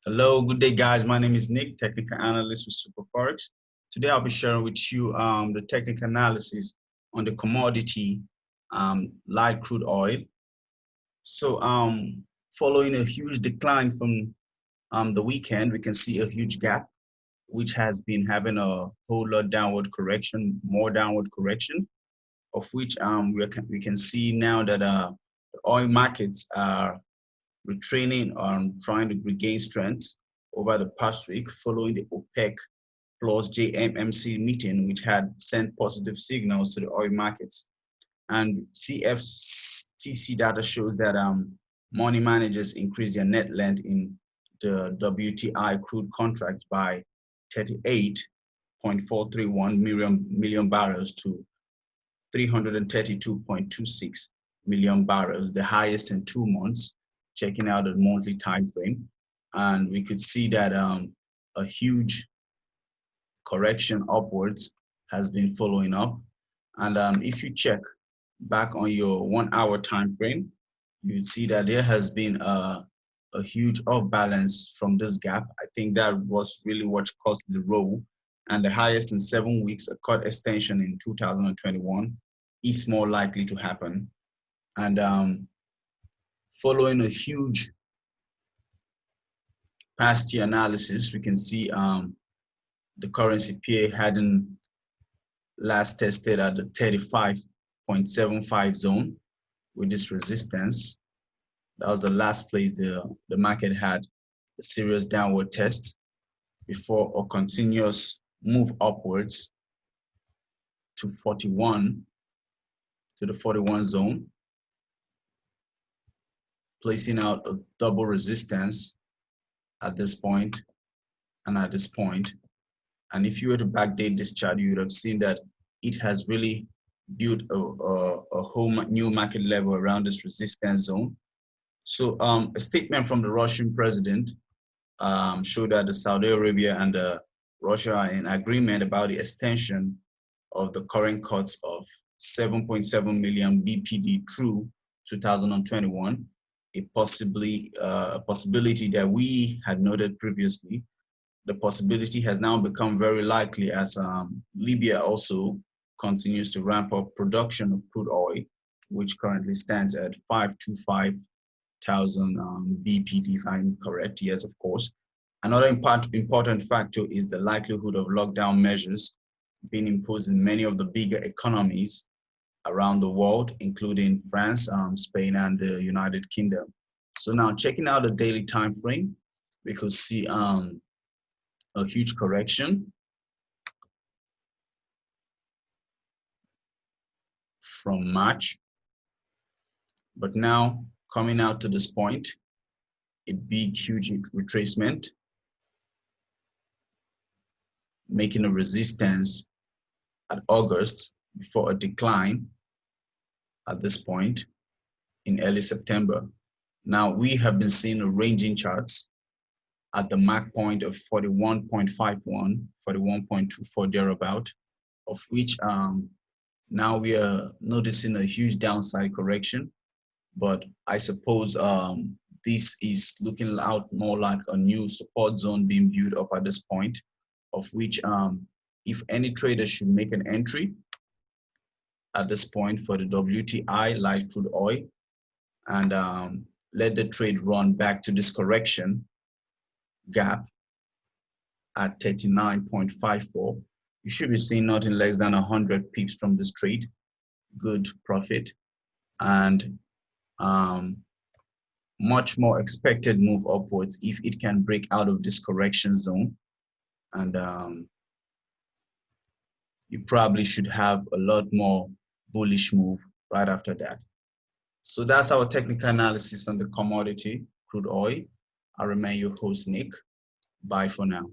Hello, good day, guys. My name is Nick, technical analyst with SupportResistance. Today, I'll be sharing with you the technical analysis on the commodity light crude oil. So, following a huge decline from the weekend, we can see a huge gap, which has been having a whole lot downward correction, more downward correction, of which we can see now that the oil markets are retraining on trying to regain strength over the past week following the OPEC plus JMMC meeting, which had sent positive signals to the oil markets. And CFTC data shows that money managers increased their net length in the WTI crude contracts by 38.431 million barrels to 332.26 million barrels, the highest in 2 months, checking out the monthly time frame. And we could see that a huge correction upwards has been following up. And if you check back on your 1 hour time frame, you'd see that there has been a huge off balance from this gap. I think that was really what caused the roll, and the highest in 7 weeks, a cut extension in 2021 is more likely to happen. And following a huge past year analysis, we can see the currency pair hadn't last tested at the 35.75 zone with this resistance. That was the last place the market had a serious downward test before a continuous move upwards to 41, to the 41 zone, placing out a double resistance at this point and at this point. And if you were to backdate this chart, you would have seen that it has really built a whole new market level around this resistance zone. So a statement from the Russian president showed that the Saudi Arabia and Russia are in agreement about the extension of the current cuts of 7.7 million BPD through 2021, a possibility that we had noted previously. The possibility has now become very likely as Libya also continues to ramp up production of crude oil, which currently stands at 525,000 BPD, if I'm correct. Yes, of course. Another important factor is the likelihood of lockdown measures being imposed in many of the bigger economies around the world, including France, Spain, and the United Kingdom. So now checking out the daily time frame, we could see a huge correction from March, but now coming out to this point, a big, huge retracement, making a resistance at August before a decline at this point in early September. Now we have been seeing a ranging charts at the mark point of 41.51, 41.24 thereabout, of which now we are noticing a huge downside correction. But I suppose this is looking out more like a new support zone being built up at this point, of which if any trader should make an entry at this point for the WTI light crude oil and let the trade run back to this correction gap at 39.54, you should be seeing nothing less than 100 pips from this trade, good profit, and much more expected move upwards if it can break out of this correction zone. And you probably should have a lot more bullish move right after that. So that's our technical analysis on the commodity crude oil. I remain your host, Nick. Bye for now.